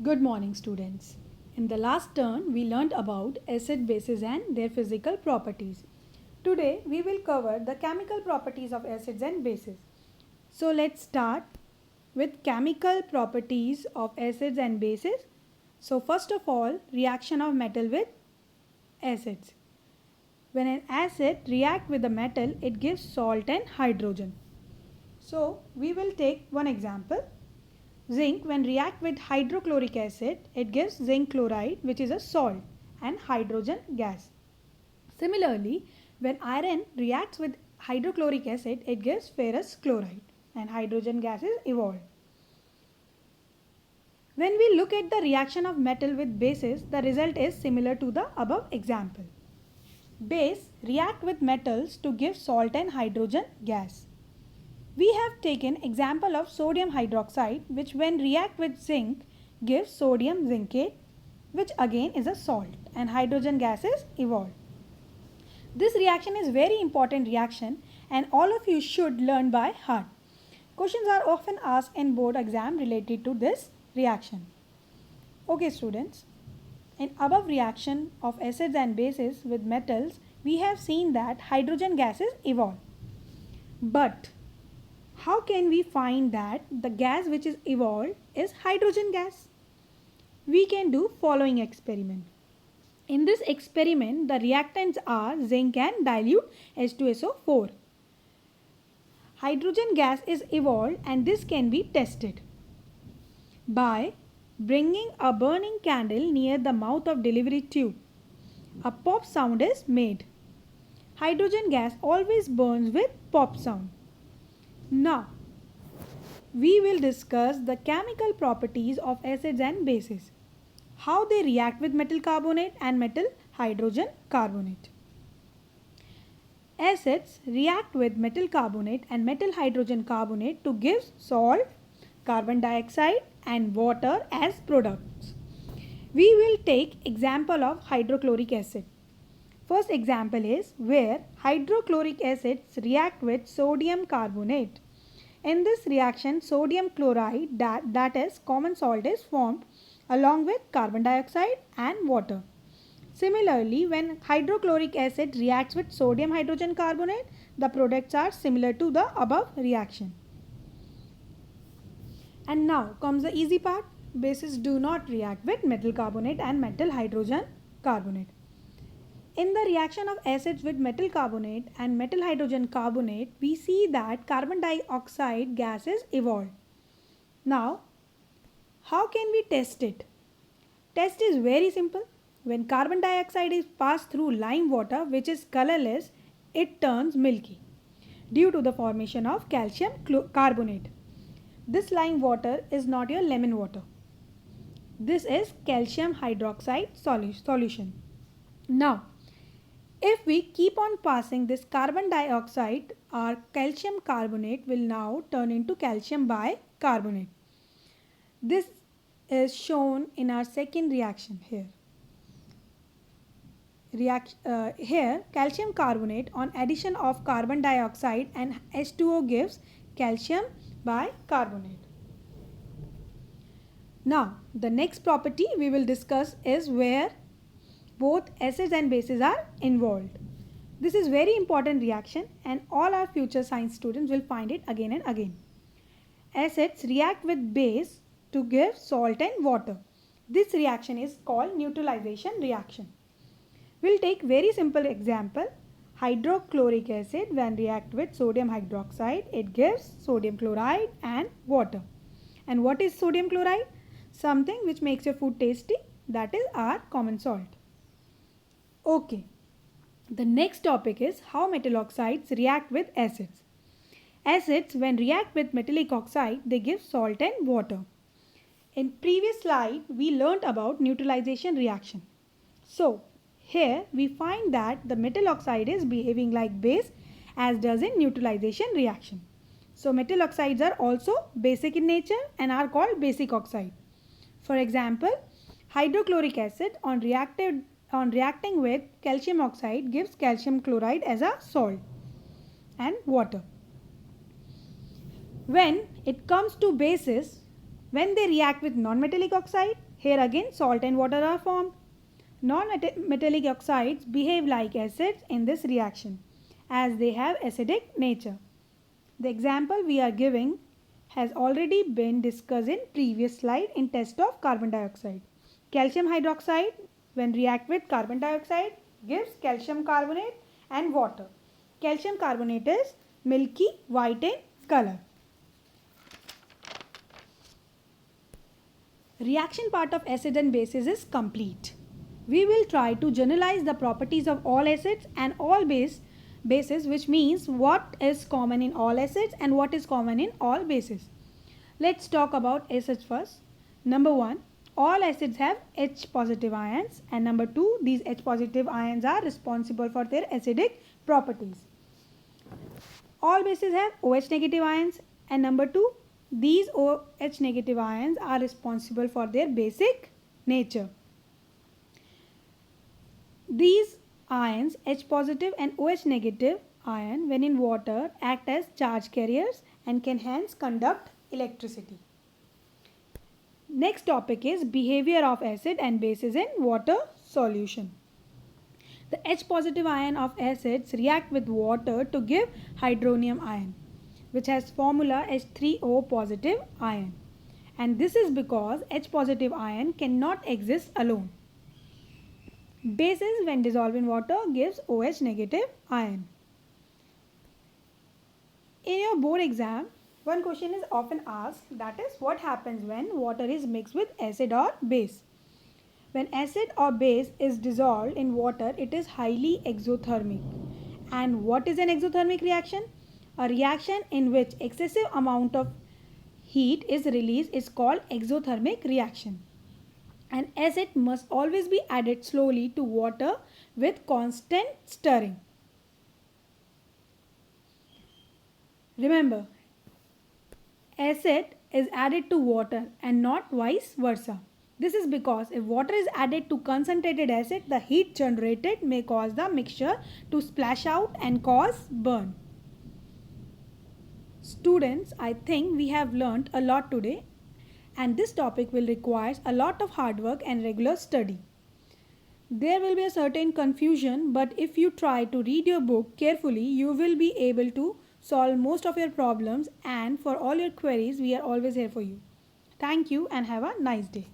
Good morning, students. In the last turn, we learned about acid bases and their physical properties. Today, we will cover the chemical properties of acids and bases. So, let's start with chemical properties of acids and bases. So, first of all, reaction of metal with acids. When an acid reacts with a metal, it gives salt and hydrogen. So, we will take one example. Zinc, when react with hydrochloric acid, it gives zinc chloride, which is a salt, and hydrogen gas. Similarly, when iron reacts with hydrochloric acid, it gives ferrous chloride, and hydrogen gas is evolved. When we look at the reaction of metal with bases, the result is similar to the above example. Base react with metals to give salt and hydrogen gas. We have taken example of sodium hydroxide, which when react with zinc gives sodium zincate, which again is a salt, and hydrogen gas is evolved. This reaction is very important reaction and all of you should learn by heart. Questions are often asked in board exam related to this reaction. Okay students, in above reaction of acids and bases with metals, we have seen that hydrogen gases evolve. But how can we find that the gas which is evolved is hydrogen gas? We can do following experiment. In this experiment, the reactants are zinc and dilute H2SO4. Hydrogen gas is evolved and this can be tested by bringing a burning candle near the mouth of delivery tube. A pop sound is made. Hydrogen gas always burns with pop sound. Now, we will discuss the chemical properties of acids and bases, how they react with metal carbonate and metal hydrogen carbonate. Acids react with metal carbonate and metal hydrogen carbonate to give salt, carbon dioxide and water as products. We will take example of hydrochloric acid. First example is where hydrochloric acids react with sodium carbonate. In this reaction, sodium chloride, that is common salt, is formed along with carbon dioxide and water. Similarly, when hydrochloric acid reacts with sodium hydrogen carbonate, the products are similar to the above reaction. And now comes the easy part. Bases do not react with metal carbonate and metal hydrogen carbonate. In the reaction of acids with metal carbonate and metal hydrogen carbonate, we see that carbon dioxide gas is evolved. Now, how can we test it? Test is very simple. When carbon dioxide is passed through lime water, which is colorless, it turns milky due to the formation of calcium carbonate. This lime water is not your lemon water. This is calcium hydroxide solution. Now, if we keep on passing this carbon dioxide, our calcium carbonate will now turn into calcium bicarbonate. This is shown in our second reaction here. Here, calcium carbonate on addition of carbon dioxide and H2O gives calcium bicarbonate. Now, the next property we will discuss is where both acids and bases are involved. This is very important reaction and all our future science students will find it again and again. Acids react with base to give salt and water. This reaction is called neutralization reaction. We'll take very simple example. Hydrochloric acid when react with sodium hydroxide, it gives sodium chloride and water. And what is sodium chloride? Something which makes your food tasty, that is our common salt. Okay, the next topic is how metal oxides react with acids. Acids when react with metallic oxide, they give salt and water. In previous slide, we learnt about neutralization reaction. So, here we find that the metal oxide is behaving like base as does in neutralization reaction. So, metal oxides are also basic in nature and are called basic oxide. For example, hydrochloric acid on reacting with calcium oxide gives calcium chloride as a salt and water. When it comes to bases, When they react with non-metallic oxide, here again salt and water are formed. Non-metallic oxides behave like acids in this reaction as they have acidic nature. The example we are giving has already been discussed in previous slide in test of carbon dioxide. Calcium hydroxide when react with carbon dioxide gives calcium carbonate and water. Calcium carbonate is milky white in color. Reaction part of acid and bases is complete. We will try to generalize the properties of all acids and all bases, which means what is common in all acids and what is common in all bases. Let's talk about acids first. Number 1, all acids have H positive ions, and number 2, these H positive ions are responsible for their acidic properties. All bases have OH negative ions, and number 2, these OH negative ions are responsible for their basic nature. These ions, H positive and OH negative ion, when in water act as charge carriers and can hence conduct electricity. Next topic is behavior of acid and bases in water solution. The H positive ion of acids react with water to give hydronium ion, which has formula H3O positive ion, and this is because H positive ion cannot exist alone. Bases when dissolved in water gives OH negative ion. In your board exam, one question is often asked, that is, what happens when water is mixed with acid or base? When acid or base is dissolved in water, it is highly exothermic. And what is an exothermic reaction? A reaction in which excessive amount of heat is released is called exothermic reaction. And acid must always be added slowly to water with constant stirring. Remember, acid is added to water and not vice versa. This is because if water is added to concentrated acid, the heat generated may cause the mixture to splash out and cause burn. Students, I think we have learnt a lot today, and this topic will require a lot of hard work and regular study. There will be a certain confusion, but if you try to read your book carefully, you will be able to solve most of your problems, and for all your queries, we are always here for you. Thank you and have a nice day.